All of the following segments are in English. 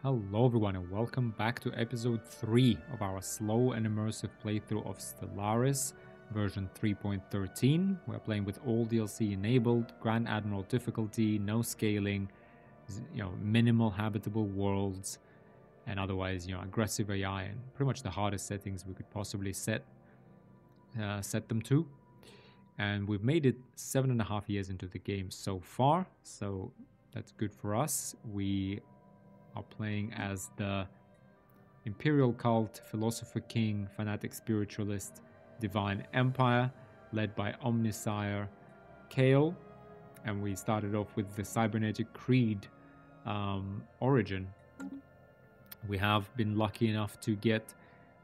Hello everyone and welcome back to episode 3 of our slow and immersive playthrough of Stellaris version 3.13. We're playing with all DLC enabled, Grand Admiral difficulty, no scaling, minimal habitable worlds, and otherwise, aggressive AI and pretty much the hardest settings we could possibly set them to. And we've made it 7.5 years into the game so far, so that's good for us. We are playing as the Imperial Cult, Philosopher King, Fanatic Spiritualist, Divine Empire, led by Omnisire Kale. And we started off with the Cybernetic Creed origin. We have been lucky enough to get,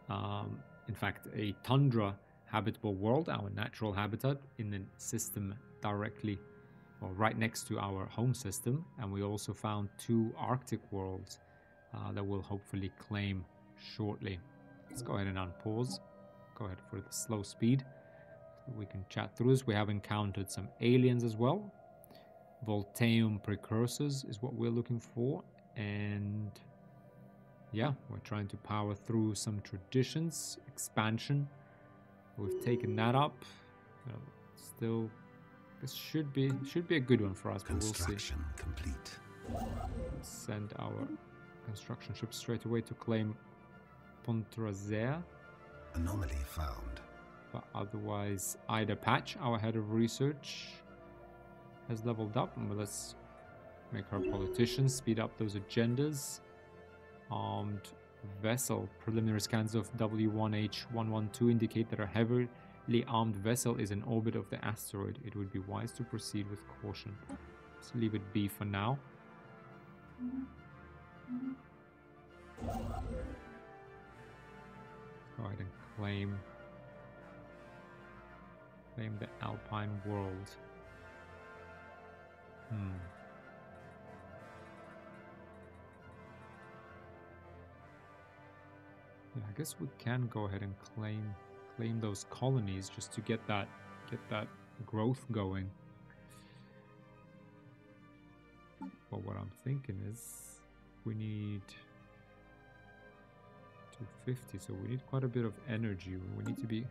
in fact, a Tundra habitable world, our natural habitat, in the system directly or right next to our home system, and we also found 2 Arctic worlds that we'll hopefully claim shortly. Let's go ahead and unpause. Go ahead for the slow speed so we can chat through this. We have encountered some aliens as well. Voltaeum precursors is what we're looking for, and yeah, we're trying to power through some traditions, expansion. We've taken that up. Still, this should be a good one for us, but we'll see. Construction complete. Let's send our construction ship straight away to claim Pontrazer. Anomaly found. But otherwise, Ida Patch, our head of research, has leveled up. And let's make her politicians, speed up those agendas. Armed vessel. Preliminary scans of W1H112 indicate that a heavily armed vessel is in orbit of the asteroid. It would be wise to proceed with caution. Let's leave it be for now. Go ahead and claim the Alpine world. Yeah, I guess we can go ahead and claim those colonies just to get that growth going. But what I'm thinking is we need 250, so we need quite a bit of energy. We need to be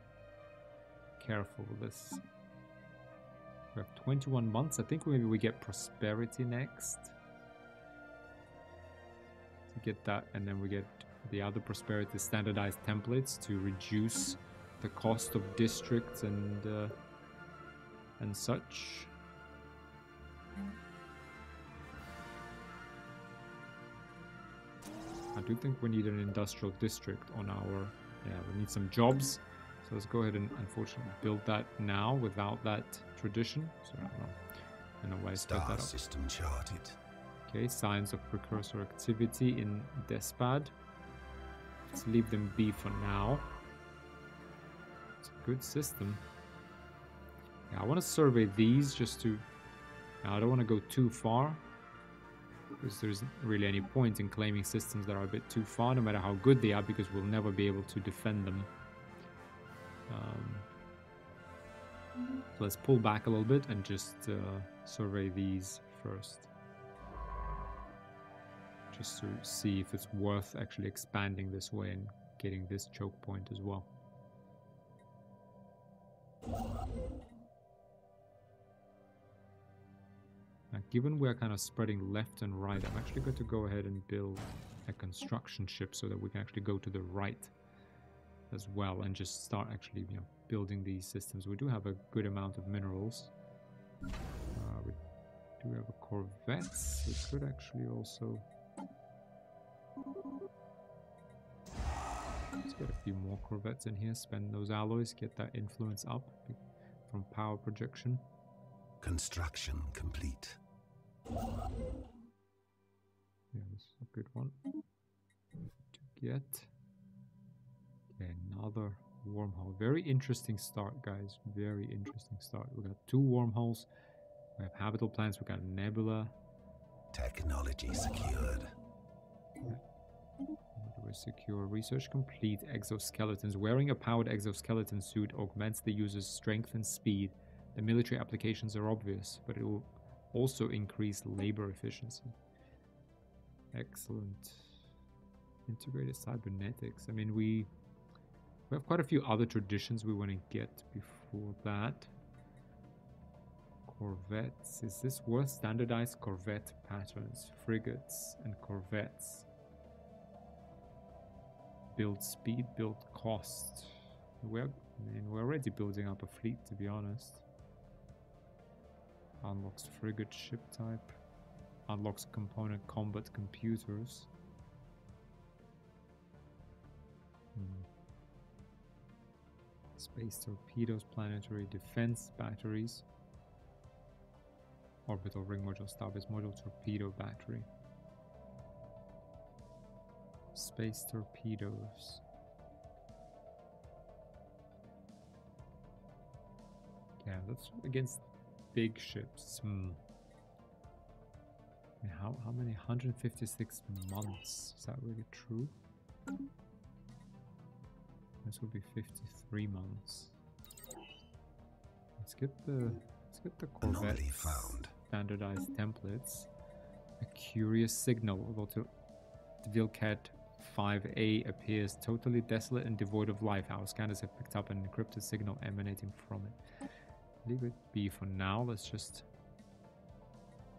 careful with this. We have 21 months. I think maybe we get prosperity next to get that, and then we get the other prosperity standardized templates to reduce the cost of districts and such. I do think we need an industrial district on our... Yeah, we need some jobs. So let's go ahead and unfortunately build that now without that tradition. So I don't know why I set that up. System charted. Okay, signs of precursor activity in Despad. Let's leave them be for now. It's a good system. Yeah, I want to survey these just to... I don't want to go too far, because there's really any point in claiming systems that are a bit too far, no matter how good they are, because we'll never be able to defend them. So let's pull back a little bit and just survey these first. Just to see if it's worth actually expanding this way and getting this choke point as well. Now, given we're kind of spreading left and right, I'm actually going to go ahead and build a construction ship so that we can actually go to the right as well and just start actually, building these systems. We do have a good amount of minerals. We do have a corvette. We could actually also... Let's get a few more corvettes in here, spend those alloys, get that influence up from power projection. Construction complete. Yeah, this is a good one to get. Okay, another wormhole. Very interesting start, guys. Very interesting start. We got 2 wormholes. We have habitable planets. We got nebula. Technology secured. Secure research complete. Exoskeletons. Wearing a powered exoskeleton suit augments the user's strength and speed. The military applications are obvious, but it will also increase labor efficiency. Excellent. Integrated cybernetics. I mean, we have quite a few other traditions we want to get before that. Corvettes. Is this worth standardized corvette patterns? Frigates and corvettes. Build speed, build cost. We're already building up a fleet, to be honest. Unlocks frigate ship type. Unlocks component combat computers. Space torpedoes, planetary defense batteries. Orbital ring module, starbase module, torpedo battery. Space torpedoes. Yeah, that's against big ships. How many? 156 months. Is that really true? This would be 53 months. Let's get the Corvette found. Standardized templates. A curious signal, although to Vilcat 5A appears totally desolate and devoid of life. Our scanners have picked up an encrypted signal emanating from it. Leave it be for now. Let's just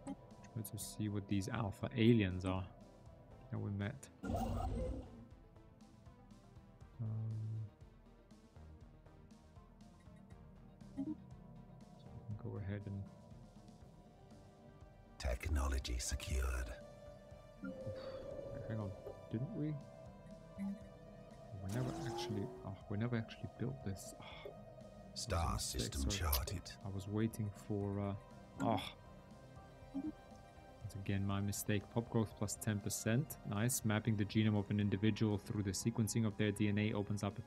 try to see what these alpha aliens are that we met. So we can go ahead and technology secured. Wait, hang on, didn't we? We never actually built this. Oh, Star system charted. I was waiting for. Once again, my mistake. Pop growth plus 10%. Nice. Mapping the genome of an individual through the sequencing of their DNA opens up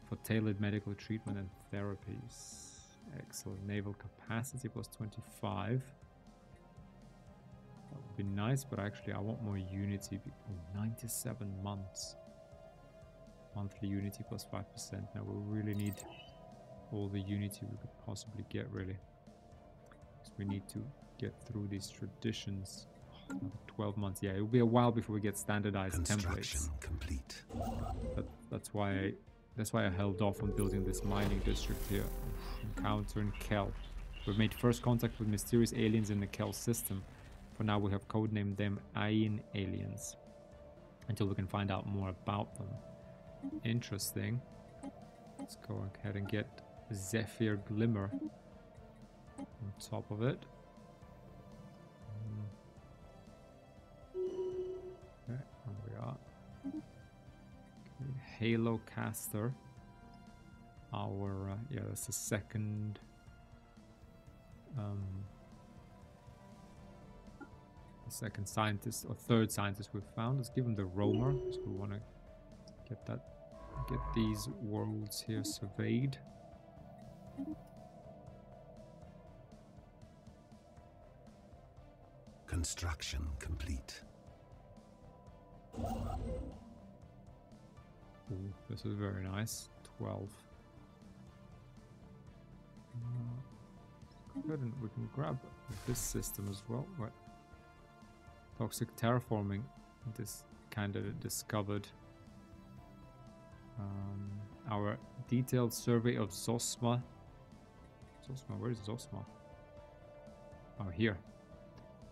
for tailored medical treatment and therapies. Excellent. Naval capacity plus 25. That would be nice, but actually I want more Unity. 97 months. Monthly Unity plus 5%. Now we really need all the Unity we could possibly get, really. Because we need to get through these traditions. 12 months. Yeah, it will be a while before we get standardized templates. Complete. That's why I held off on building this mining district here. Encounter in Kel. We've made first contact with mysterious aliens in the Kel system. For now, we have codenamed them Iron Aliens, until we can find out more about them. Interesting. Let's go ahead and get Zephyr Glimmer on top of it. Okay, here we are. Okay, Halo Caster. Our yeah, that's the second. The second scientist or third scientist we've found. Let's give him the roamer. So we want to get these worlds here surveyed. Construction complete. Ooh, this is very nice. 12. Good, and we can grab this system as well. What? Toxic terraforming. This candidate discovered. Our detailed survey of Zosma. Zosma, where is Zosma? Oh, here.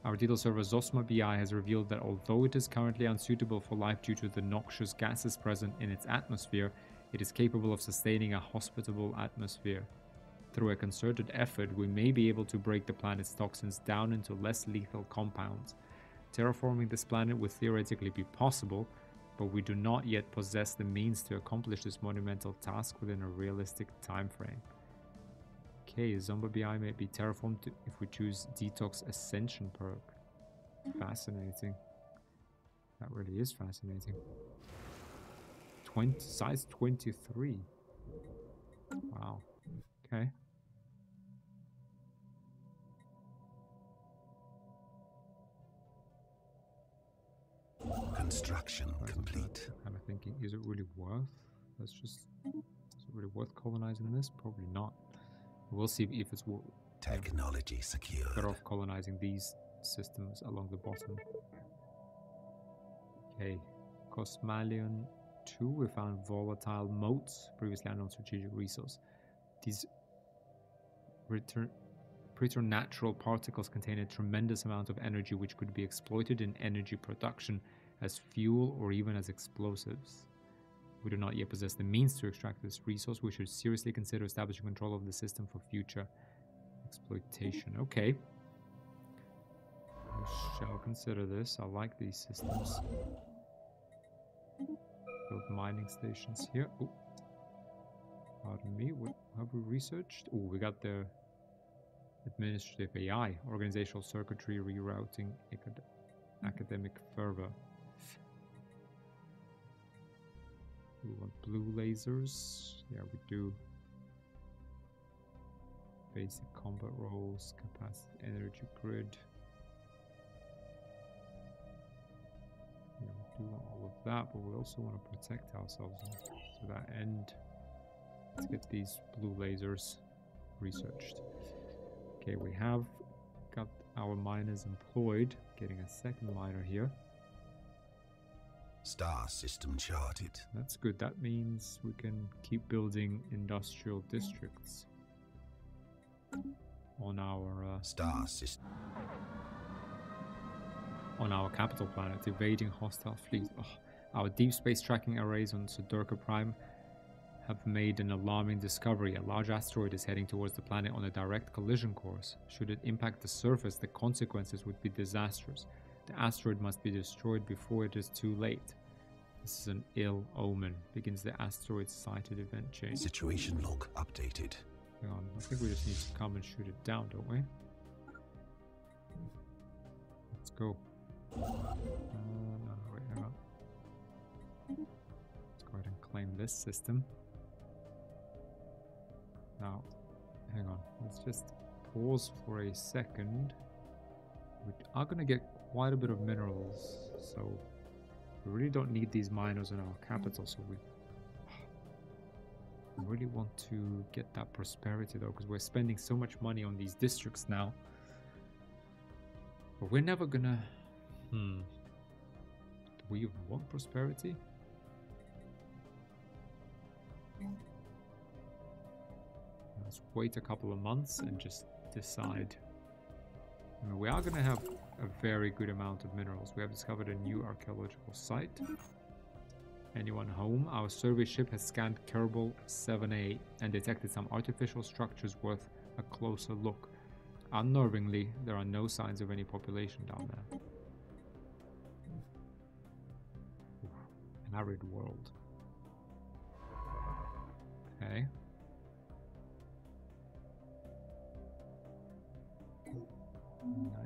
Our detailed survey of Zosma BI has revealed that although it is currently unsuitable for life due to the noxious gases present in its atmosphere, it is capable of sustaining a hospitable atmosphere. Through a concerted effort, we may be able to break the planet's toxins down into less lethal compounds. Terraforming this planet would theoretically be possible, but we do not yet possess the means to accomplish this monumental task within a realistic time frame. Okay, Zomba BI may be terraformed if we choose Detox Ascension perk. Fascinating. That really is fascinating. Size 23. Wow. Okay. Construction complete. I'm kind of thinking, is it really worth? Is it really worth colonizing this? Probably not. We'll see if it's technology secured. Better off colonizing these systems along the bottom. Okay, Cosmalion 2, we found volatile motes, previously unknown strategic resource. These preternatural particles contain a tremendous amount of energy which could be exploited in energy production as fuel or even as explosives. We do not yet possess the means to extract this resource. We should seriously consider establishing control of the system for future exploitation. Okay. We shall consider this. I like these systems. Build mining stations here. Oh. Pardon me. What have we researched? Oh, we got the administrative AI, organizational circuitry, rerouting, academic fervor. We want blue lasers. Yeah, we do. Basic combat roles, capacity, energy grid. Yeah, we do want all of that, but we also want to protect ourselves to that end. Let's get these blue lasers researched. Okay, we have got our miners employed. Getting a second miner here. Star system charted. That's good. That means we can keep building industrial districts on our star system. On our capital planet, evading hostile fleets. Oh, our deep space tracking arrays on Sudurka Prime have made an alarming discovery. A large asteroid is heading towards the planet on a direct collision course. Should it impact the surface, the consequences would be disastrous. The asteroid must be destroyed before it is too late. This is an ill omen. Begins the asteroid sighted event chain. Situation log updated. Hang on, I think we just need to come and shoot it down, don't we? Let's go. No, wait, hang on. Let's go ahead and claim this system. Now, hang on. Let's just pause for a second. We are going to get quite a bit of minerals, so we really don't need these miners in our capital, so we really want to get that prosperity though, because we're spending so much money on these districts now. But we're never gonna... Do we even want prosperity? Let's wait a couple of months and just decide. I mean, we are going to have a very good amount of minerals. We have discovered a new archaeological site. Anyone home? Our survey ship has scanned Kerbal 7A and detected some artificial structures worth a closer look. Unnervingly, there are no signs of any population down there. An arid world. Okay.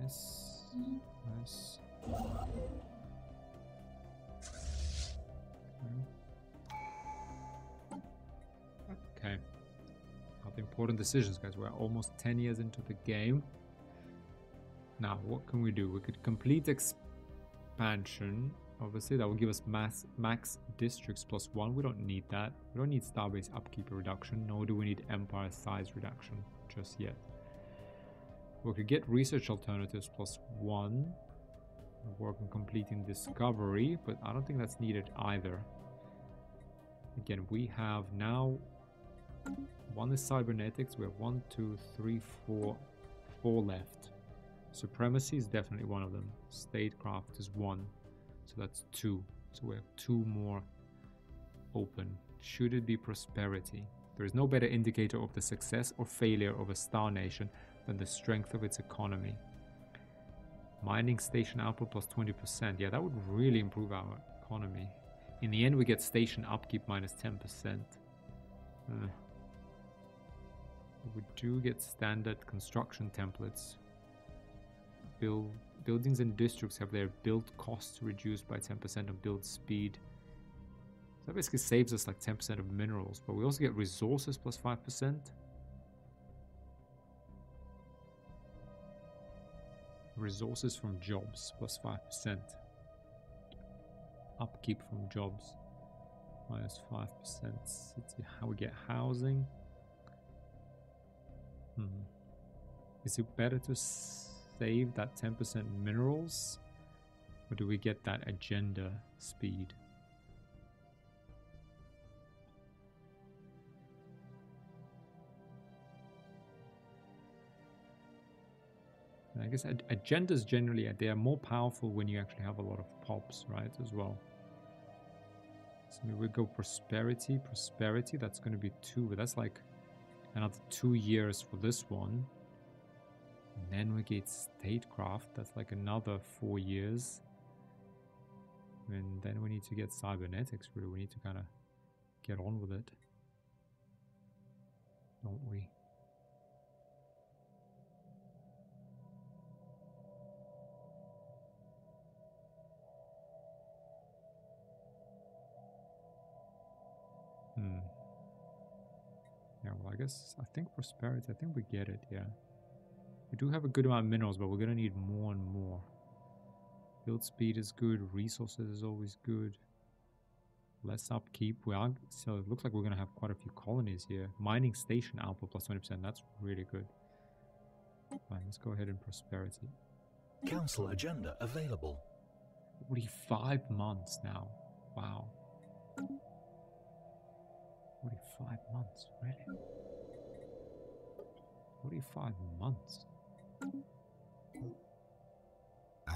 Nice. Nice. Okay. Got the important decisions, guys. We're almost 10 years into the game. Now, what can we do? We could complete expansion. Obviously, that will give us max districts +1. We don't need that. We don't need starbase upkeep reduction, nor do we need empire size reduction just yet. We could get research alternatives +1. Work on completing discovery, but I don't think that's needed either. Again, we have now... One is cybernetics. We have 1, 2, 3, 4 left. Supremacy is definitely one of them. Statecraft is 1. So that's 2. So we have 2 more open. Should it be prosperity? There is no better indicator of the success or failure of a star nation than the strength of its economy. Mining station output +20%. Yeah, that would really improve our economy. In the end, we get station upkeep -10%. We do get standard construction templates. Buildings and districts have their build costs reduced by 10% and build speed. So that basically saves us like 10% of minerals, but we also get resources +5%. Resources from jobs +5%. Upkeep from jobs -5%. City, how we get housing. Is it better to save that 10% minerals, or do we get that agenda speed? And I guess agendas generally, they are more powerful when you actually have a lot of pops, right, as well. So maybe we go prosperity. Prosperity, that's going to be 2, but that's like another 2 years for this one. And then we get statecraft, that's like another 4 years. And then we need to get cybernetics, really. We need to kind of get on with it. Don't we? Yeah, well, I think prosperity, I think we get it, yeah. We do have a good amount of minerals, but we're going to need more and more. Build speed is good, resources is always good. Less upkeep. So it looks like we're going to have quite a few colonies here. Mining station output plus 20%, that's really good. Fine, let's go ahead and prosperity. Council agenda available. 45 months now. Wow. 45 months, really? 45 months.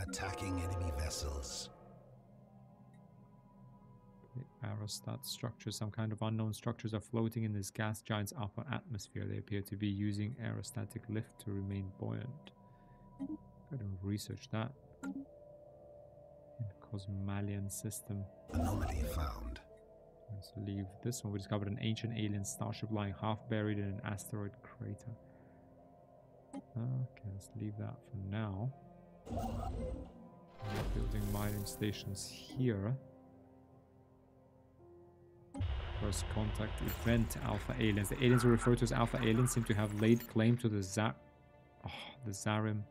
Attacking enemy vessels. The aerostat structures, some kind of unknown structures are floating in this gas giant's upper atmosphere. They appear to be using aerostatic lift to remain buoyant. Go ahead and research that. In Cosmalian system. Anomaly found. Let's leave this one. We discovered an ancient alien starship lying half buried in an asteroid crater. Okay, let's leave that for now. We're building mining stations here. First contact event, Alpha Aliens. The aliens we refer to as Alpha Aliens seem to have laid claim to the Zarim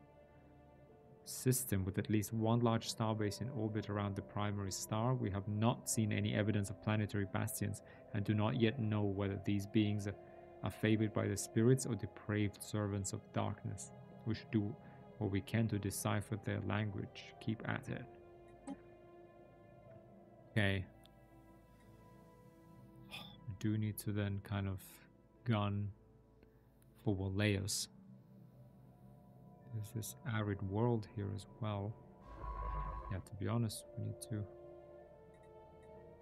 system with at least one large starbase in orbit around the primary star. We have not seen any evidence of planetary bastions and do not yet know whether these beings are favored by the spirits or depraved servants of darkness. We should do what we can to decipher their language. Keep at it. Okay. We do need to then kind of gun for Waleus. There's this arid world here as well. Yeah, to be honest, we need to...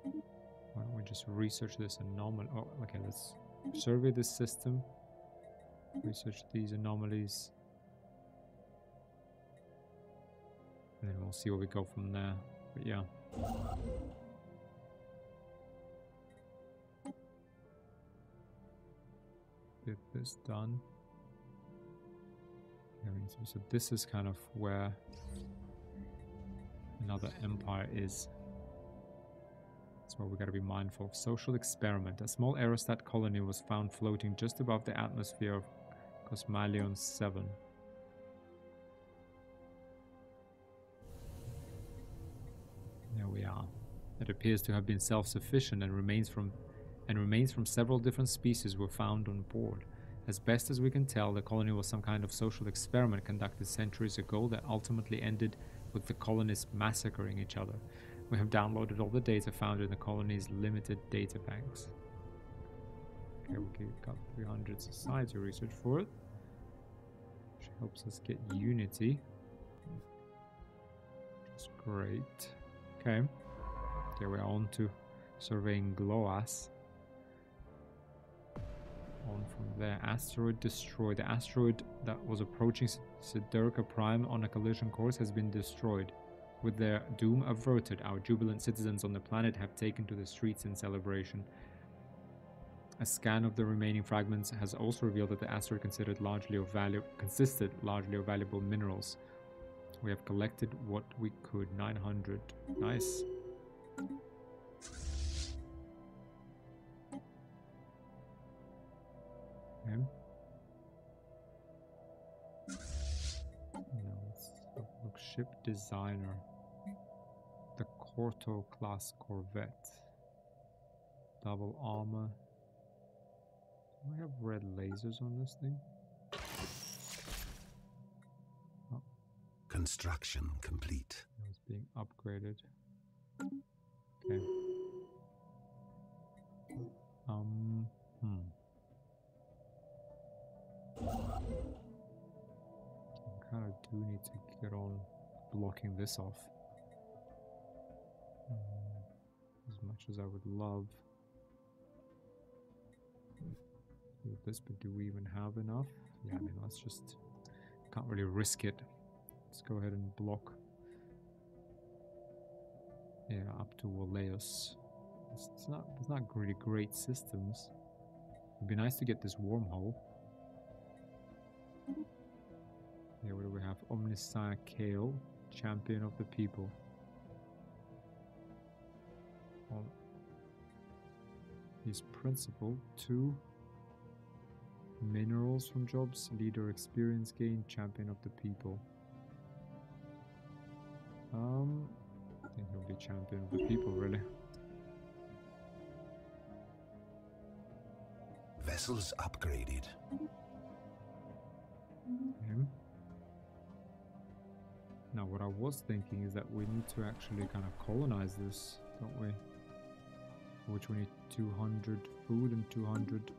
Why don't we just research this anomaly? Oh, okay, let's survey this system. Research these anomalies. And then we'll see where we go from there. But yeah. Get this done. So this is kind of where another empire is. That's why we got to be mindful of. Social experiment. A small aerostat colony was found floating just above the atmosphere of Cosmalion 7. There we are. It appears to have been self-sufficient and remains from several different species were found on board. As best as we can tell, the colony was some kind of social experiment conducted centuries ago that ultimately ended with the colonists massacring each other. We have downloaded all the data found in the colony's limited data banks. Okay, we got 300 society research for it, which helps us get unity. Which is great. Okay. Okay, we're on to surveying Gloas. On from there. Asteroid destroyed. The asteroid that was approaching Sidurka Prime on a collision course has been destroyed. With their doom averted, our jubilant citizens on the planet have taken to the streets in celebration. A scan of the remaining fragments has also revealed that the asteroid consisted largely of valuable minerals. We have collected what we could. 900. Nice. Okay. Now let's look. Ship designer. The Corto class corvette. Double armor. Do we have red lasers on this thing? Oh. Construction complete. It's being upgraded. Okay. I kind of do blocking this off. As much as I would love with this, but do we even have enough? Yeah, I mean, let's just... Can't really risk it. Let's go ahead and block. Yeah, up to Waleus. It's not really great systems. It'd be nice to get this wormhole. Yeah, what do we have? Omniscient Kale, champion of the people. Well, he's principal. 2 minerals from jobs, leader experience gain, champion of the people. I think he'll be champion of the people, really. Vessels upgraded. Okay. Now, what I was thinking is that we need to actually kind of colonize this, don't we? For which we need 200 food and 200...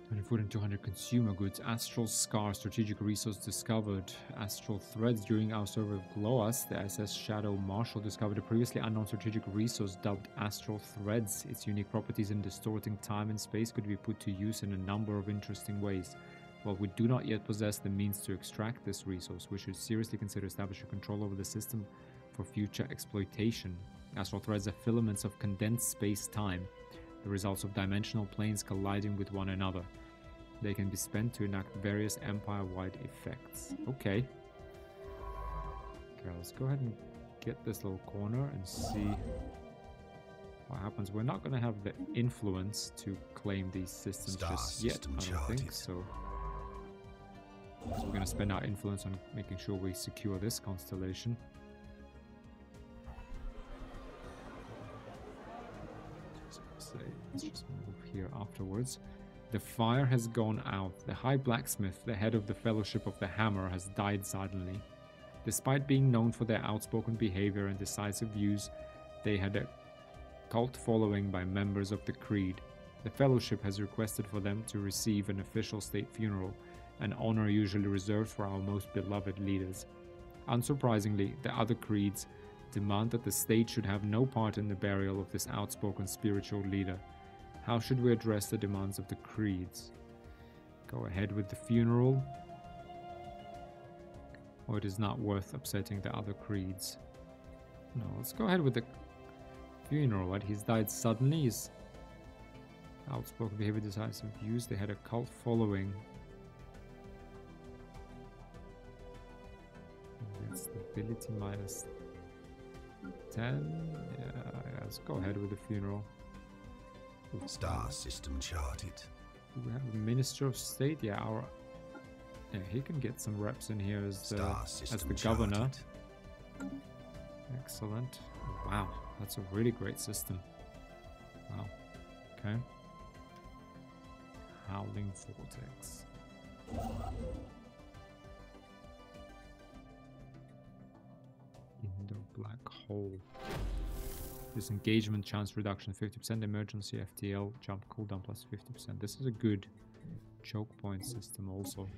200 food and 200 consumer goods. Astral Scar, strategic resource discovered. Astral Threads, during our survey of Gloas, the SS Shadow Marshal discovered a previously unknown strategic resource dubbed Astral Threads. Its unique properties in distorting time and space could be put to use in a number of interesting ways. While we do not yet possess the means to extract this resource, we should seriously consider establishing control over the system for future exploitation. Astral Threads are filaments of condensed space-time, the results of dimensional planes colliding with one another. They can be spent to enact various empire-wide effects. Okay. Okay, let's go ahead and get this little corner and see what happens. We're not going to have the influence to claim these systems just yet, I don't think, so we're going to spend our influence on making sure we secure this constellation. Let's just move here afterwards. The fire has gone out. The High Blacksmith, the head of the Fellowship of the Hammer, has died suddenly. Despite being known for their outspoken behavior and decisive views, they had a cult following by members of the Creed. The Fellowship has requested for them to receive an official state funeral, an honor usually reserved for our most beloved leaders. Unsurprisingly, the other creeds demand that the state should have no part in the burial of this outspoken spiritual leader. How should we address the demands of the creeds? Go ahead with the funeral, or it is not worth upsetting the other creeds? No, let's go ahead with the funeral, right? He's died suddenly, his outspoken behavior, decisive views, they had a cult following. Stability minus 10. Yeah, let's go ahead with the funeral. Star system charted. Do we have a Minister of State? Yeah, he can get some reps in here as the governor. Excellent. Wow, that's a really great system. Wow. Okay. Howling Vortex. Indo Black Hole. Disengagement chance reduction 50%, emergency FTL jump cooldown plus 50%. This is a good choke point system also.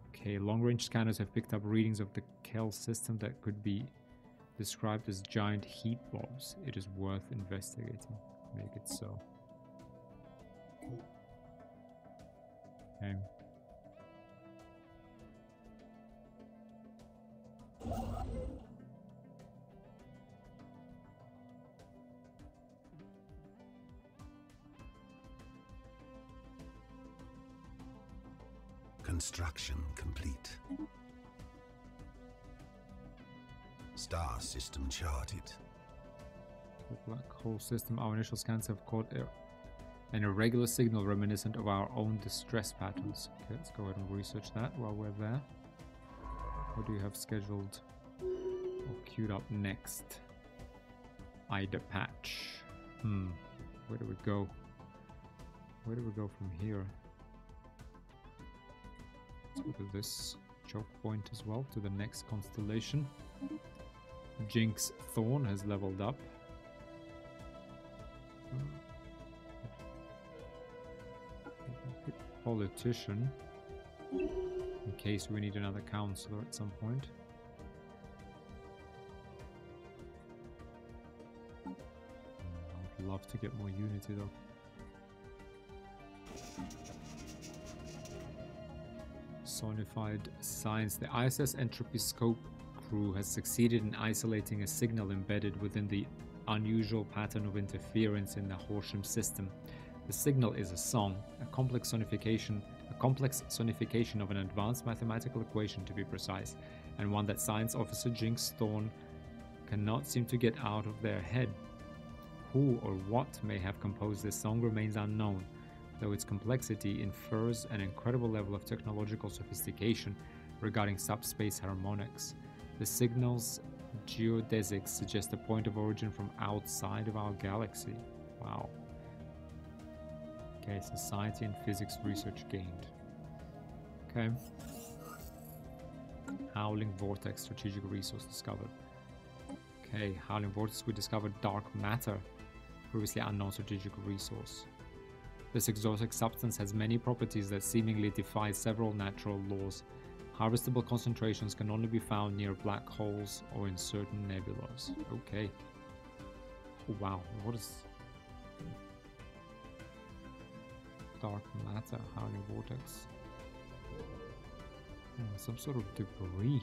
Okay, long range scanners have picked up readings of the Kel system that could be described as giant heat bombs. It is worth investigating. Make it so. Okay. Construction complete. Star system charted. The black hole system. Our initial scans have caught an irregular signal reminiscent of our own distress patterns. Okay, let's go ahead and research that while we're there. What do you have scheduled or queued up next? Ida patch. Where do we go? Where do we go from here? Let's go to this choke point as well, to the next constellation. Jinx Thorn has leveled up. politician, in case we need another counselor at some point. I'd love to get more unity though. Personified science. The ISS Entropy Scope crew has succeeded in isolating a signal embedded within the unusual pattern of interference in the Horsham system. The signal is a song, a complex sonification of an advanced mathematical equation to be precise, and one that Science Officer Jinx Thorne cannot seem to get out of their head. Who or what may have composed this song remains unknown, though its complexity infers an incredible level of technological sophistication regarding subspace harmonics. The signal's geodesics suggest a point of origin from outside of our galaxy. Wow. Okay, society and physics research gained. Okay. Howling Vortex strategic resource discovered. Okay, Howling Vortex, we discovered dark matter, previously unknown strategic resource. This exotic substance has many properties that seemingly defy several natural laws. Harvestable concentrations can only be found near black holes or in certain nebulas. Okay. Oh, wow, what is... dark matter, Howling Vortex? Some sort of debris.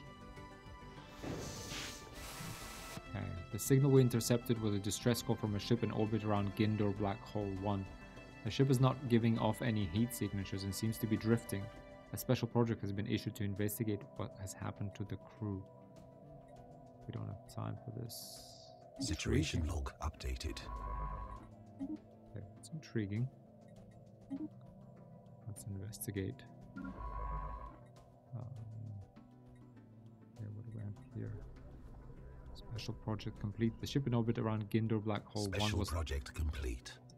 Okay. The signal we intercepted was a distress call from a ship in orbit around Gindor Black Hole 1. The ship is not giving off any heat signatures and seems to be drifting. A special project has been issued to investigate what has happened to the crew. We don't have time for this. Situation log updated. Okay, it's intriguing. Let's investigate. Okay, what do we have here? Special project complete. The ship in orbit around Gindor Black Hole 1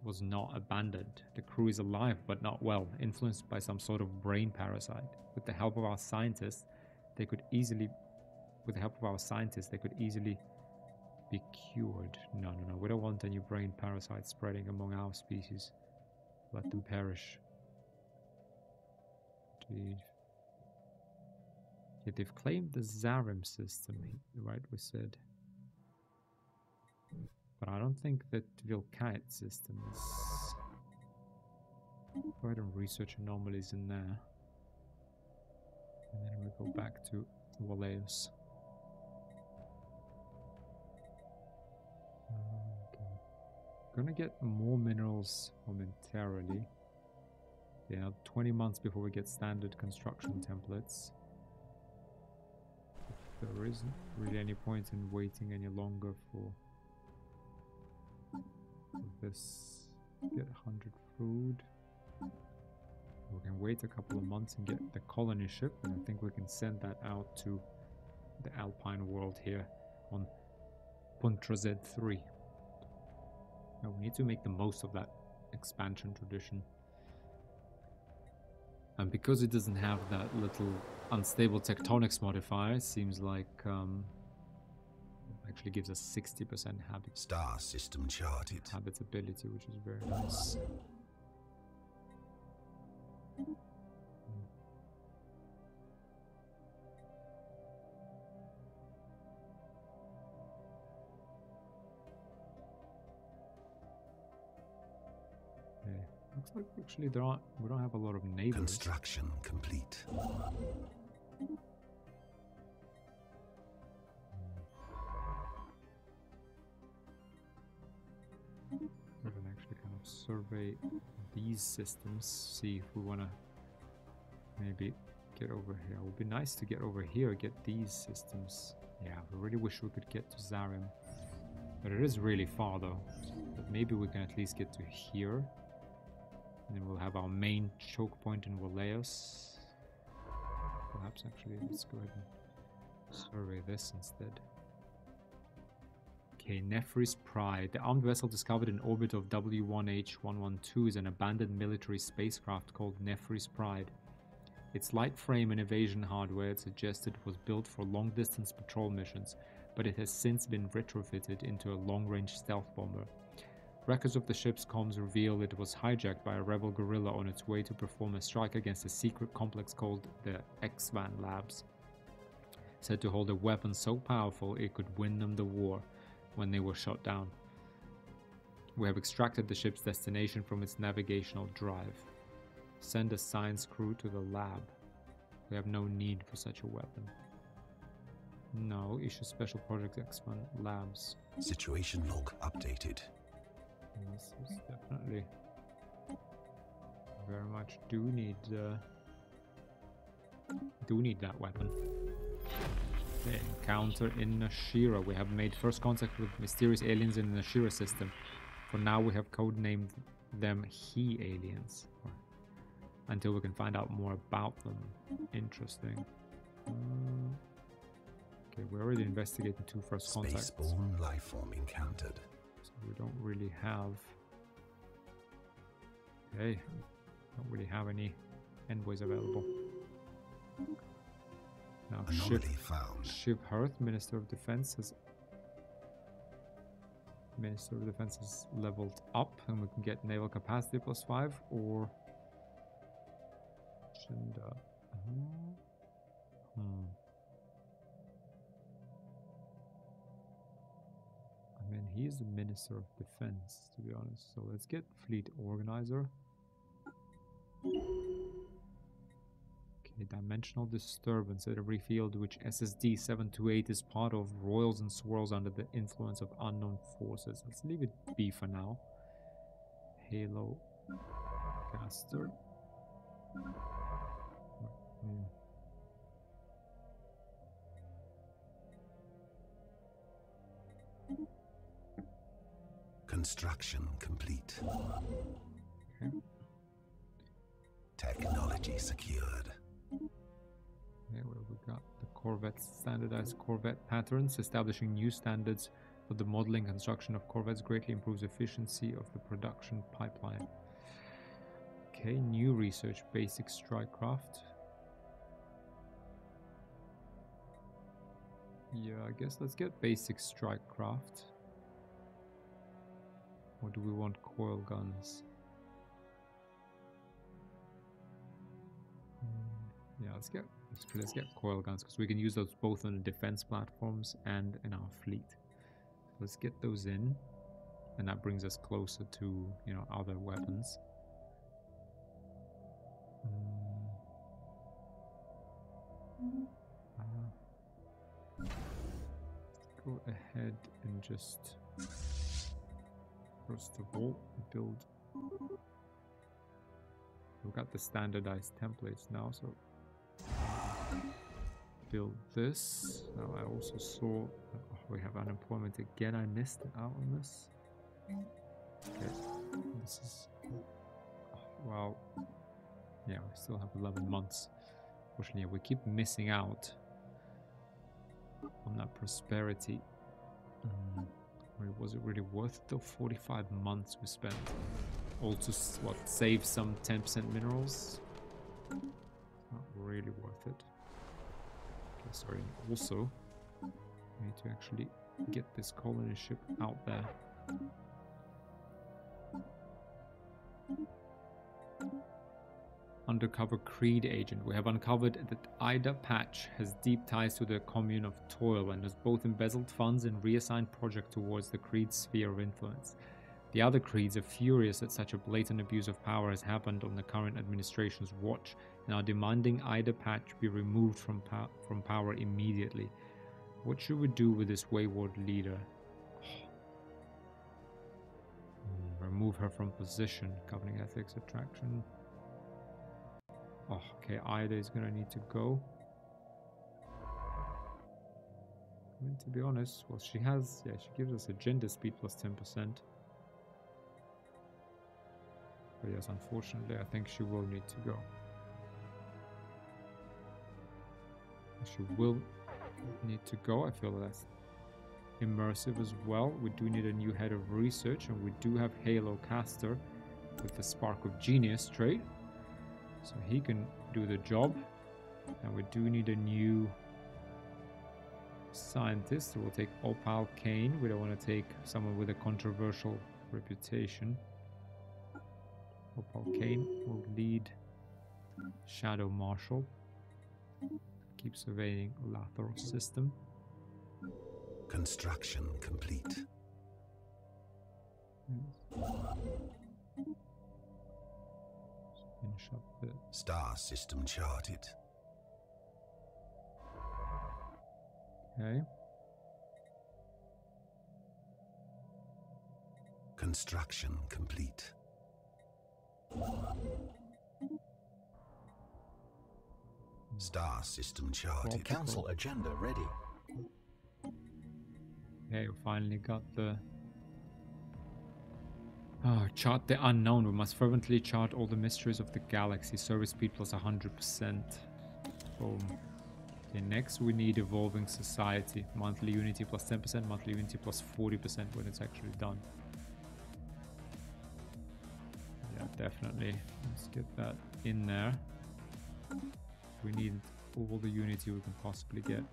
was not abandoned. The crew is alive but not well, influenced by some sort of brain parasite. With the help of our scientists, they could easily be cured. No, we don't want any brain parasites spreading among our species. Let them perish. Indeed. Yeah, they've claimed the Zarim system, right? We said. But I don't think that Vilkite system is... Go ahead and research anomalies in there. And then we go back to Waleus. Okay. Gonna get more minerals momentarily. Yeah, 20 months before we get standard construction templates. There isn't really any point in waiting any longer for this. Get 100 food. We can wait a couple of months and get the colony ship, and I think we can send that out to the Alpine world here on Puntra Z3. Now we need to make the most of that expansion tradition. And because it doesn't have that little unstable tectonics modifier, it seems like it actually gives us 60% star system charted. Habitability, which is very nice. Okay. Looks like actually we don't have a lot of neighbors. Construction complete. We can actually kind of survey these systems, see if we want to maybe get over here. It would be nice to get over here, get these systems. Yeah, I really wish we could get to Zarim. But it is really far though. But maybe we can at least get to here. And then we'll have our main choke point in Waleus. Perhaps actually, let's go ahead and survey this instead. Okay, Nefris Pride. The armed vessel discovered in orbit of W1H112 is an abandoned military spacecraft called Nefris Pride. Its light frame and evasion hardware, it suggested, was built for long-distance patrol missions, but it has since been retrofitted into a long-range stealth bomber. Records of the ship's comms reveal it was hijacked by a rebel guerrilla on its way to perform a strike against a secret complex called the X-Van Labs, said to hold a weapon so powerful it could win them the war when they were shot down. We have extracted the ship's destination from its navigational drive. Send a science crew to the lab. We have no need for such a weapon. No, issue special project X-Van Labs. Situation log updated. This is definitely very much do need that weapon. The encounter in Nashira. We have made first contact with mysterious aliens in the Nashira system. For now, we have codenamed them He aliens, until we can find out more about them. Interesting. Okay, we're already investigating 2 first contacts. Spaceborne lifeform encountered. So we don't really have... Okay, don't really have any envoys available. Now, Anomaly found. Shiv Hearth, Minister of Defense, has leveled up, and we can get naval capacity +5, or Shinda. I mean, he's the Minister of Defense, to be honest. So let's get Fleet Organizer. Okay, Dimensional Disturbance at every field which SSD 728 is part of roils and swirls under the influence of unknown forces. Let's leave it be for now. Halo Caster. Construction complete. Okay. Technology secured. Okay, where we got the Corvette standardized Corvette patterns, establishing new standards for the modeling construction of Corvettes greatly improves efficiency of the production pipeline. Okay, new research, basic strike craft. Yeah, I guess let's get basic strike craft. Or do we want coil guns? Yeah, let's get coil guns, because we can use those both on the defense platforms and in our fleet. Let's get those in, and that brings us closer to, you know, other weapons. Go ahead and just first of all build. We've got the standardized templates now, so build this. Now I also saw we have unemployment again. I missed out on this. Okay, this is well, yeah, we still have 11 months. Unfortunately, we keep missing out on that prosperity. Was it really worth it though? 45 months we spent. Also, what, save some 10% minerals? Not really worth it. Okay, sorry. Also, we need to actually get this colony ship out there. Undercover Creed agent. We have uncovered that Ida Patch has deep ties to the Commune of Toil and has both embezzled funds and reassigned project towards the Creed sphere of influence. The other Creeds are furious that such a blatant abuse of power has happened on the current administration's watch and are demanding Ida Patch be removed from power immediately. What should we do with this wayward leader? Remove her from position. Governing ethics, attraction. Oh, okay, Ida is gonna need to go. I mean, to be honest, well, she has, yeah, she gives us agenda speed plus 10%. But yes, unfortunately, I think she will need to go. She will need to go. I feel that's immersive as well. We do need a new head of research, and we do have Halo Caster with the Spark of Genius trait. So he can do the job. And we do need a new scientist. We'll take Opal Kane. We don't want to take someone with a controversial reputation. Opal Kane will lead Shadow Marshal. Keep surveying Latharos system. Construction complete. Finish up the Star system charted. okay. Construction complete. Star system charted. Council agenda ready. Okay, we finally got the chart the unknown. We must fervently chart all the mysteries of the galaxy. Service speed plus 100%. Boom. Okay, next we need evolving society. Monthly unity plus 10%, monthly unity plus 40% when it's actually done. Yeah, definitely. Let's get that in there. We need all the unity we can possibly get.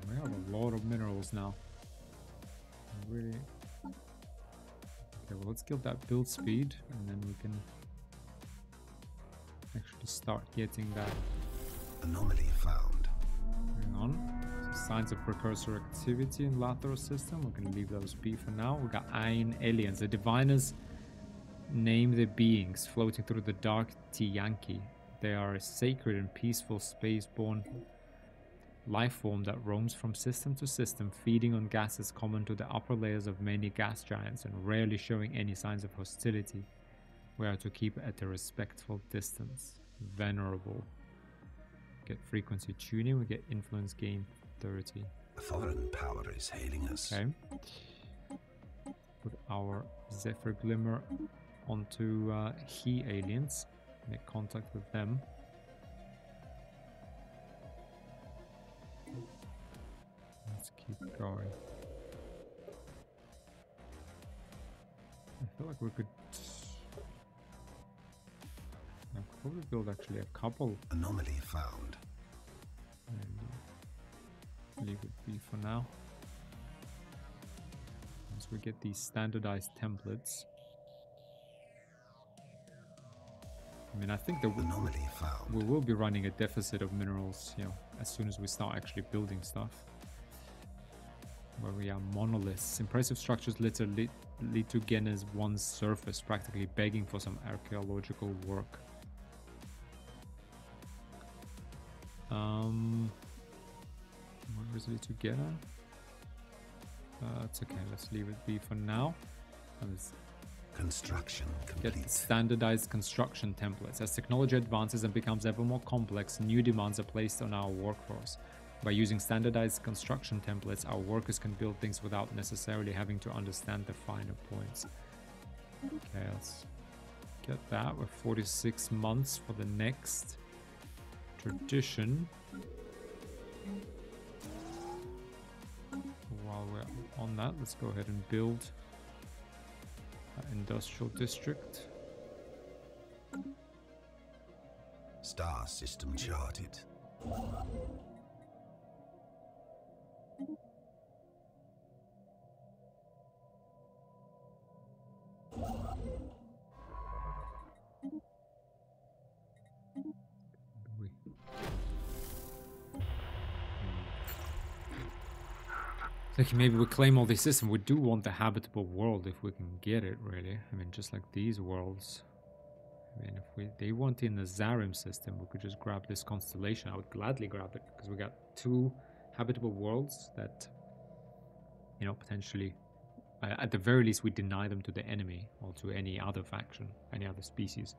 We have a lot of minerals now. Really. Okay, well, let's get that build speed, and then we can actually start getting that. Anomaly found. Hang on. So signs of precursor activity in Latharos system. We're going to leave those be for now. We got Iron aliens. The diviners name the beings floating through the dark Tiyanki. They are a sacred and peaceful spaceborne life form that roams from system to system, feeding on gases common to the upper layers of many gas giants and rarely showing any signs of hostility. We are to keep at a respectful distance. Venerable. Get frequency tuning, we get influence gain 30. A foreign power is hailing us. Okay. Put our Zephyr Glimmer onto He aliens. Make contact with them. Let's keep going. I feel like we could probably build actually a couple. Anomaly found. And leave it be for now. Once we get these standardized templates. I mean, I think that Anomaly found. we will be running a deficit of minerals, you know, as soon as we start actually building stuff. Where we are monoliths. Impressive structures literally lead to Genna's one's surface, practically begging for some archaeological work. Where is it to Genna? It's okay, let's leave it be for now. Let's Construction get complete. standardized construction templates. As technology advances and becomes ever more complex, new demands are placed on our workforce. By using standardized construction templates, our workers can build things without necessarily having to understand the finer points. Okay, let's get that. We're 46 months for the next tradition. While we're on that, let's go ahead and build an industrial district. Star system charted. Like maybe we claim all these systems. We do want the habitable world if we can get it, really. I mean, just like these worlds. I mean, if they want in the Zarim system, we could just grab this constellation. I would gladly grab it because we got 2 habitable worlds that, you know, potentially, at the very least, we deny them to the enemy or to any other faction, any other species.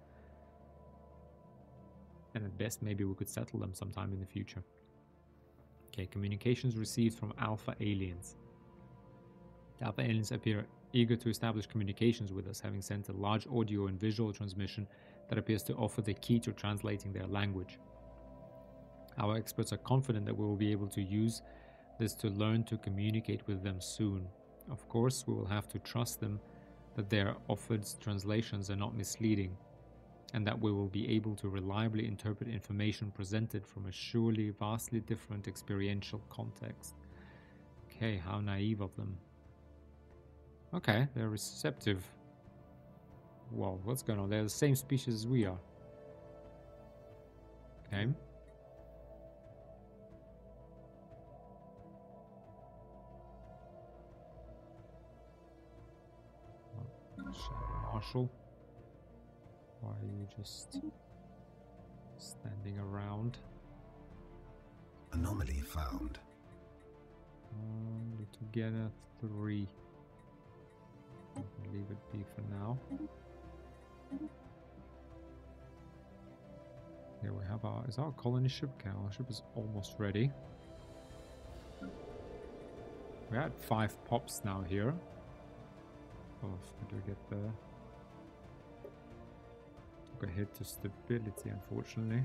And at best, maybe we could settle them sometime in the future. Okay, communications received from Alpha aliens. The Alpha aliens appear eager to establish communications with us, having sent a large audio and visual transmission that appears to offer the key to translating their language. Our experts are confident that we will be able to use this to learn to communicate with them soon. Of course, we will have to trust them that their offered translations are not misleading, and that we will be able to reliably interpret information presented from a surely vastly different experiential context. Okay, how naive of them. Okay, they're receptive. Whoa, what's going on? They're the same species as we are. Okay. Shadow Marshal. Why are you just standing around? Anomaly found. Together 3. I'll leave it be for now. Here we have our, is our colony ship? Okay, our ship is almost ready. We're at 5 pops now here. Oh, we do get the took a hit to stability, unfortunately.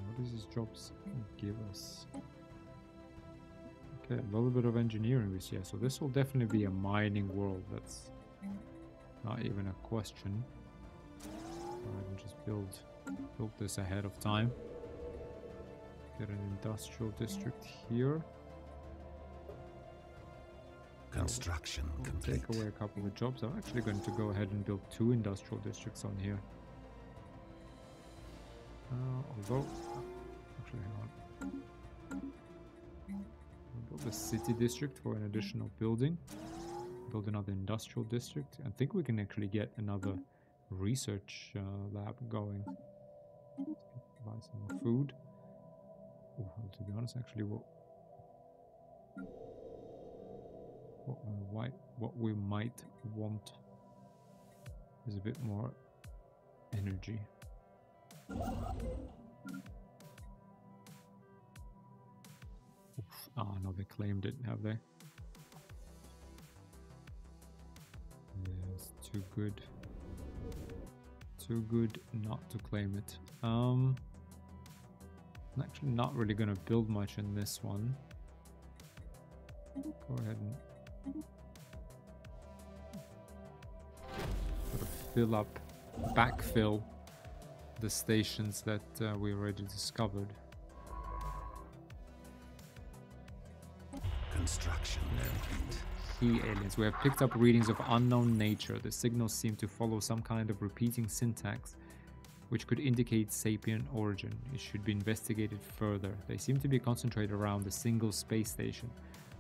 What does these jobs give us? Okay, a little bit of engineering we see here. So this will definitely be a mining world. That's not even a question. I can just build this ahead of time. Get an industrial district here. Construction complete. Take away a couple of jobs. I'm actually going to go ahead and build 2 industrial districts on here. Although, actually, hang on. I'll build a city district for an additional building. Build another industrial district. I think we can actually get another research lab going. Buy some more food. Oh, well, to be honest, actually, what we might want is a bit more energy. Oof. Ah, no, they claimed it, have they? Yeah, it's too good. Too good not to claim it. I'm actually not really going to build much in this one. Go ahead and sort of fill up, backfill the stations that we already discovered. Construction complete. Key aliens. We have picked up readings of unknown nature. The signals seem to follow some kind of repeating syntax, which could indicate sapient origin. It should be investigated further. They seem to be concentrated around a single space station,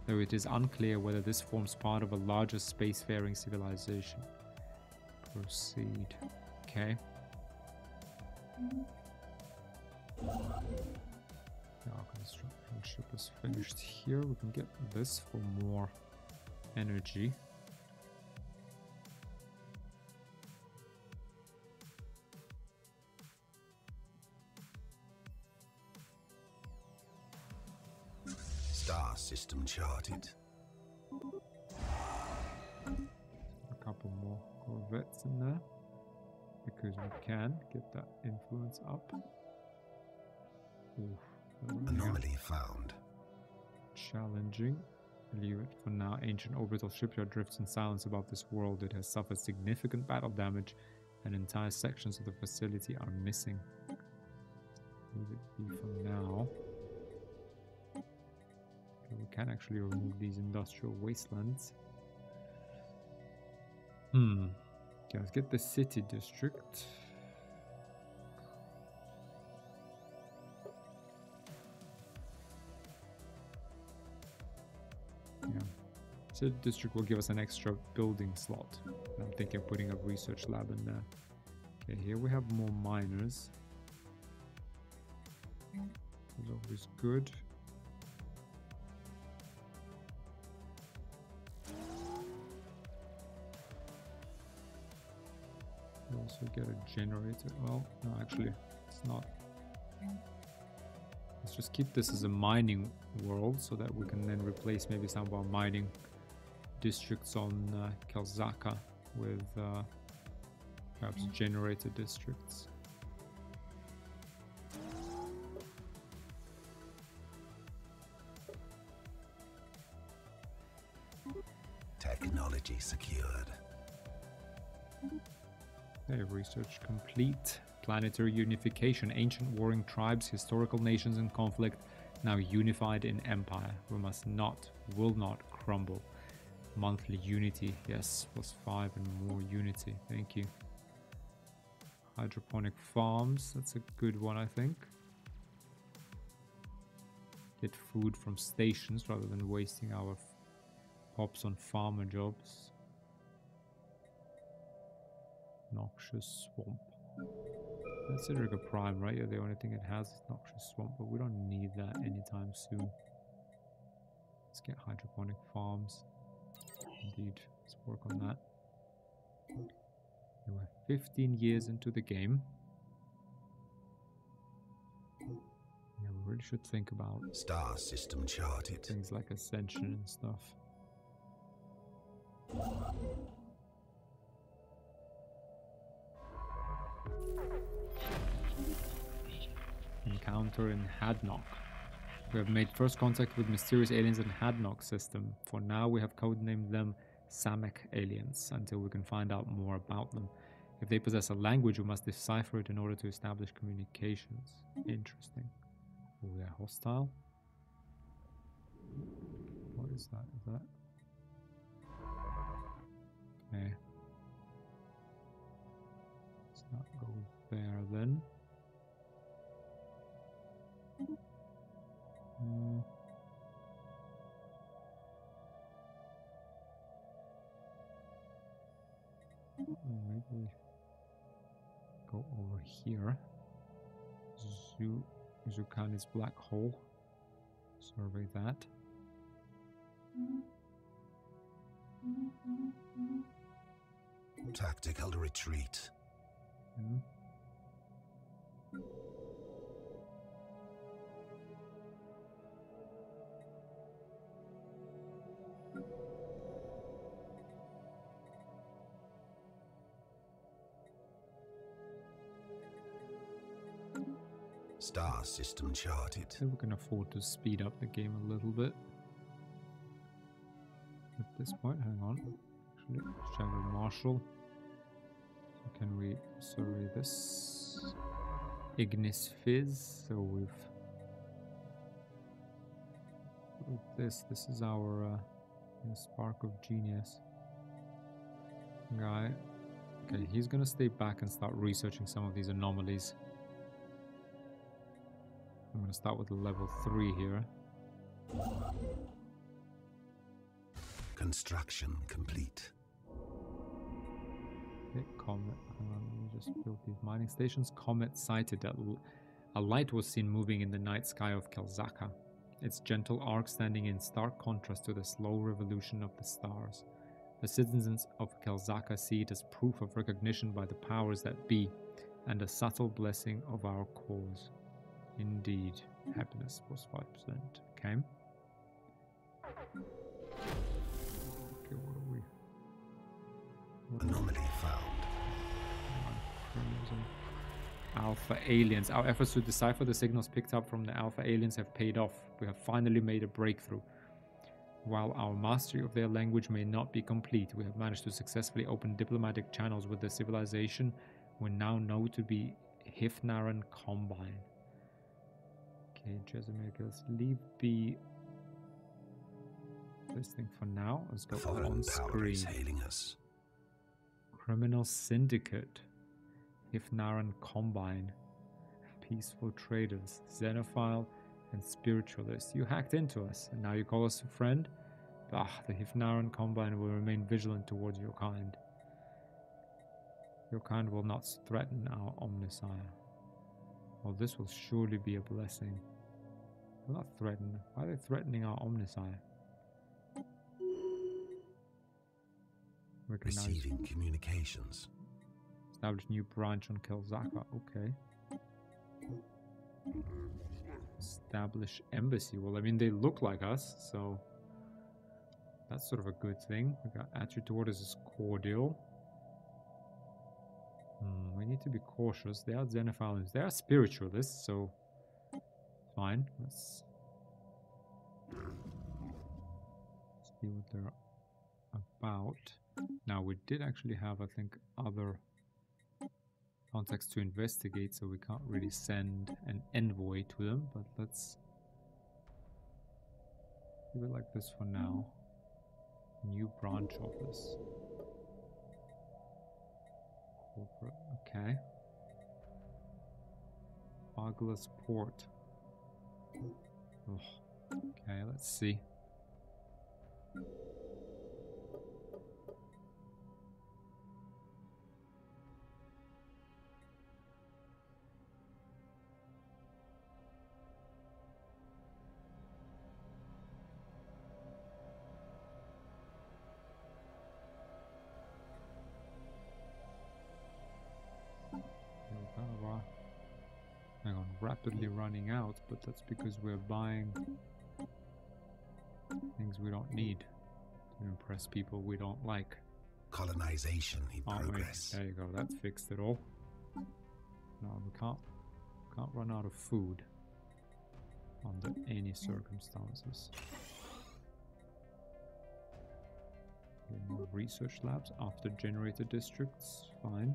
though it is unclear whether this forms part of a larger spacefaring civilization. Proceed. Okay. Our construction ship is finished here. We can get this for more energy. Star system charted. A couple more corvettes in there, because we can get that influence up. Oof, Anomaly found. challenging. Leave it for now. Ancient orbital shipyard drifts in silence about this world. It has suffered significant battle damage, and entire sections of the facility are missing. Leave it be for now. Okay, we can actually remove these industrial wastelands. Okay, let's get the city district. Yeah, city district will give us an extra building slot. I'm thinking of putting a research lab in there. Okay, here we have more miners. It's always good. We also get a generator. Well, no, actually, it's not. Let's just keep this as a mining world so that we can then replace maybe some of our mining districts on Kelzaka with perhaps generator districts. Technology secured. Okay, research complete. Planetary unification. Ancient warring tribes, historical nations in conflict, now unified in empire. We must not, will not crumble. Monthly unity. Yes, +5 and more unity. Thank you. Hydroponic farms. That's a good one, I think. Get food from stations rather than wasting our pops on farmer jobs. Noxious swamp. That's Cedric a prime, right? Yeah, the only thing it has is noxious swamp, but we don't need that anytime soon. Let's get hydroponic farms. Indeed, let's work on that. We're 15 years into the game. Yeah, we really should think about Star system charted. things like ascension and stuff. Encounter in Hadnock. We have made first contact with mysterious aliens in Hadnock system. For now, we have codenamed them Samek aliens until we can find out more about them. If they possess a language, we must decipher it in order to establish communications. Interesting. Oh, they're hostile. What is that? Is that? Okay. Let's not go there then. Maybe we go over here. Zukani's black hole. Survey that. Tactical retreat. Star system charted. So we can afford to speed up the game a little bit. At this point, hang on. Actually, Shadow Marshal. So can we survey this? Ignis Fizz. So with this is our Spark of Genius guy. Okay, he's gonna stay back and start researching some of these anomalies. I'm going to start with level 3 here. Construction complete. Okay, Comet. Hang on, let me just build these mining stations. Comet sighted. A light was seen moving in the night sky of Kelzaka. Its gentle arc standing in stark contrast to the slow revolution of the stars. The citizens of Kelzaka see it as proof of recognition by the powers that be, and a subtle blessing of our cause. Indeed. Happiness was 5%. Okay. Okay, what are we? Anomaly found. Alpha aliens. Our efforts to decipher the signals picked up from the Alpha aliens have paid off. We have finally made a breakthrough. While our mastery of their language may not be complete, we have managed to successfully open diplomatic channels with the civilization we now know to be Hifnaran Combine. Okay, Jezamir, let's leave this thing for now. Let's go on screen. Hailing us. Criminal Syndicate, Hifnaran Combine, Peaceful Traders, Xenophile, and Spiritualist. You hacked into us, and now you call us a friend? Ah, the Hifnaran Combine will remain vigilant towards your kind. Your kind will not threaten our Omnisire. Well, this will surely be a blessing. Will not threaten. Why are they threatening our Omnisire? Receiving communications. Establish new branch on Kelzaka. Okay. Establish embassy. Well, I mean, they look like us, so that's sort of a good thing. We got attitude toward us is cordial. We need to be cautious. They are Xenophilians. They are spiritualists, so fine. Let's see what they're about. Now, we did actually have, I think, other contacts to investigate, so we can't really send an envoy to them, but let's leave it like this for now. New branch office. Corporate, okay. Douglas Port. Oh, okay, let's see. Hang on, rapidly running out, but that's because we're buying things we don't need to impress people we don't like. Colonization in progress. There you go, that fixed it all. No, we can't run out of food under any circumstances. Okay, more research labs after generator districts, fine.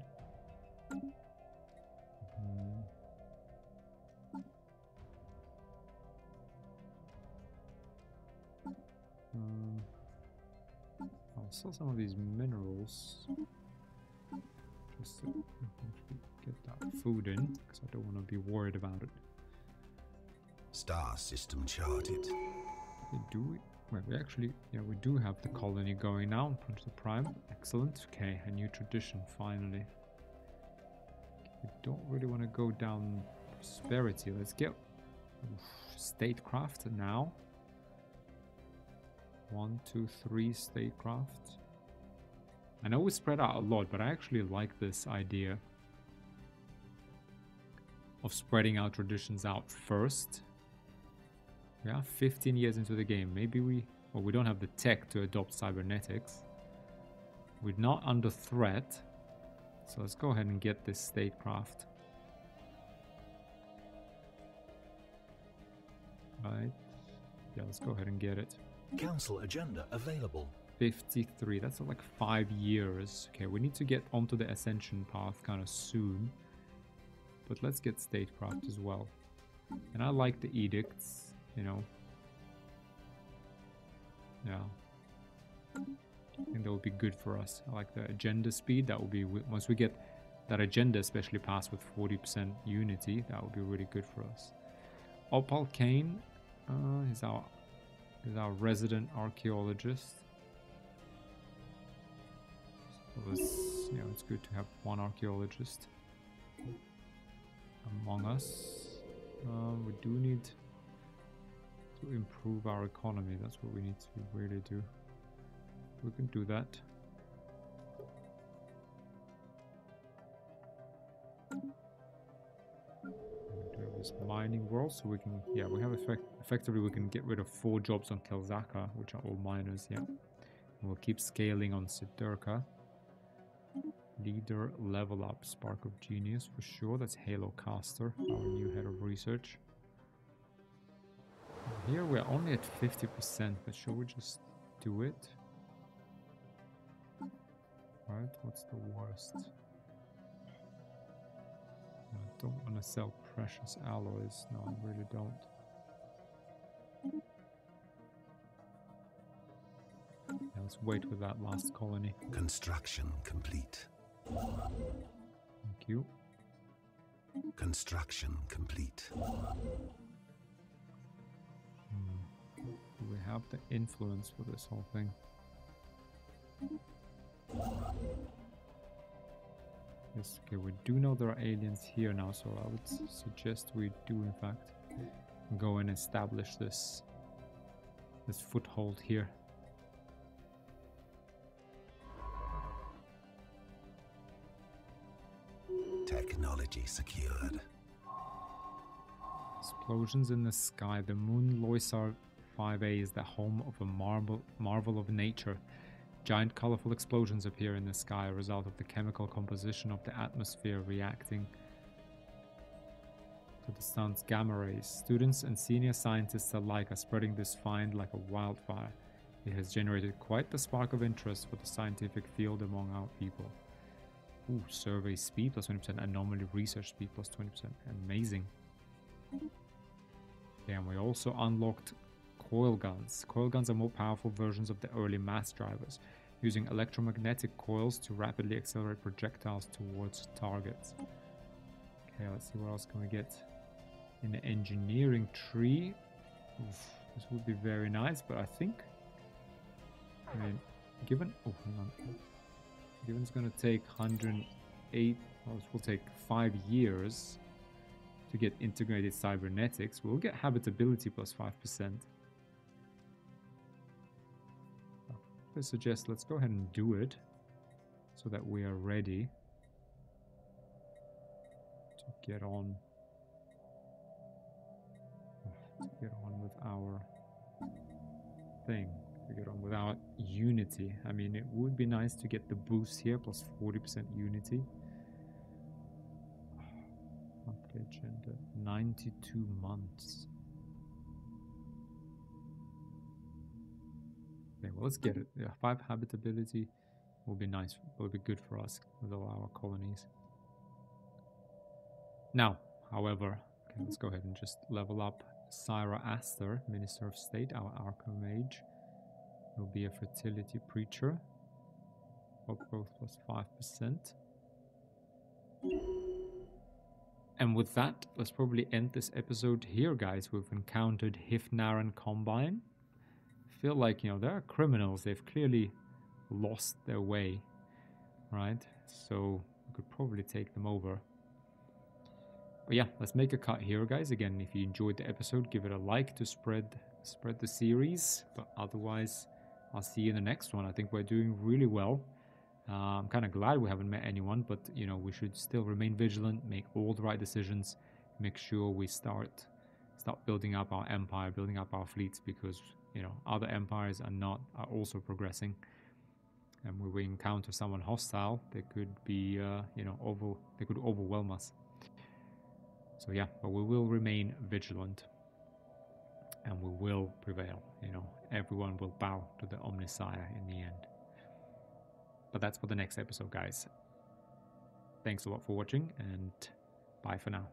I'll sell some of these minerals just to actually get that food in, because I don't want to be worried about it. Star system charted. Well, we actually, yeah, we do have the colony going now. Punch the prime. Excellent. Okay, a new tradition finally. We don't really want to go down prosperity. Let's get statecraft now. 1, 2, 3 statecraft. I know we spread out a lot, but I actually like this idea of spreading our traditions out first. We are 15 years into the game. Maybe we don't have the tech to adopt cybernetics. We're not under threat. So let's go ahead and get this statecraft. Right. Yeah, let's go ahead and get it. Council agenda available. 53, that's like 5 years. Okay, we need to get onto the ascension path kind of soon. But let's get statecraft as well. And I like the edicts, you know. Yeah. I think that would be good for us. I like the agenda speed. That will be, once we get that agenda especially passed with 40% unity, that would be really good for us. Opal Kane is our resident archaeologist. So it's good to have one archaeologist among us. We do need to improve our economy. That's what we need to really do. We can do that. We have this mining world, so we can, yeah, we have effectively we can get rid of 4 jobs on Kelzaka, which are all miners, yeah. And we'll keep scaling on Sidurka. Leader level up, Spark of Genius for sure. That's Halo Caster, our new head of research. Here we're only at 50%, but shall we just do it? Right, what's the worst? I don't want to sell precious alloys. No, I really don't. Yeah, let's wait with that last colony. Construction complete. Thank you. Construction complete. Do we have the influence for this whole thing? Yes, okay, we do know there are aliens here now, so I would suggest we do in fact go and establish this foothold here. Technology secured. Explosions in the sky. The moon Loisar 5A is the home of a marvel of nature. Giant colorful explosions appear in the sky, a result of the chemical composition of the atmosphere reacting to the sun's gamma rays. Students and senior scientists alike are spreading this find like a wildfire. It has generated quite the spark of interest for the scientific field among our people. Ooh, survey speed plus 20%, anomaly research speed plus 20%. Amazing. Yeah, and we also unlocked coil guns. Coil guns are more powerful versions of the early mass drivers, using electromagnetic coils to rapidly accelerate projectiles towards targets. Okay, let's see what else can we get. In the engineering tree, oof, this would be very nice, but I think, I mean, given, oh, hang on, given it's going to take 108, well, it will take 5 years to get integrated cybernetics, we'll get habitability plus 5%. I suggest let's go ahead and do it so that we are ready to get on with our thing, to get on with our unity. I mean, it would be nice to get the boost here plus 40% unity. Monthly agenda, 92 months. Okay, well, let's get it. Yeah, 5 habitability will be nice, will be good for us with all our colonies. Now, however, okay, let's go ahead and just level up Syra Aster, Minister of State, our Archomage. Will be a fertility preacher. Hope growth plus 5%. And with that, let's probably end this episode here, guys. We've encountered Hifnaran Combine. I feel like, you know, there are criminals. They've clearly lost their way, right? So we could probably take them over. But yeah, let's make a cut here, guys. Again, if you enjoyed the episode, give it a like to spread the series. But otherwise, I'll see you in the next one. I think we're doing really well. I'm kind of glad we haven't met anyone, but you know, we should still remain vigilant, make all the right decisions, make sure we start building up our empire, building up our fleets, because you know, other empires are also progressing. And when we encounter someone hostile, they could be they could overwhelm us. So yeah, but we will remain vigilant and we will prevail. You know, everyone will bow to the Omnissiah in the end. But that's for the next episode, guys. Thanks a lot for watching, and bye for now.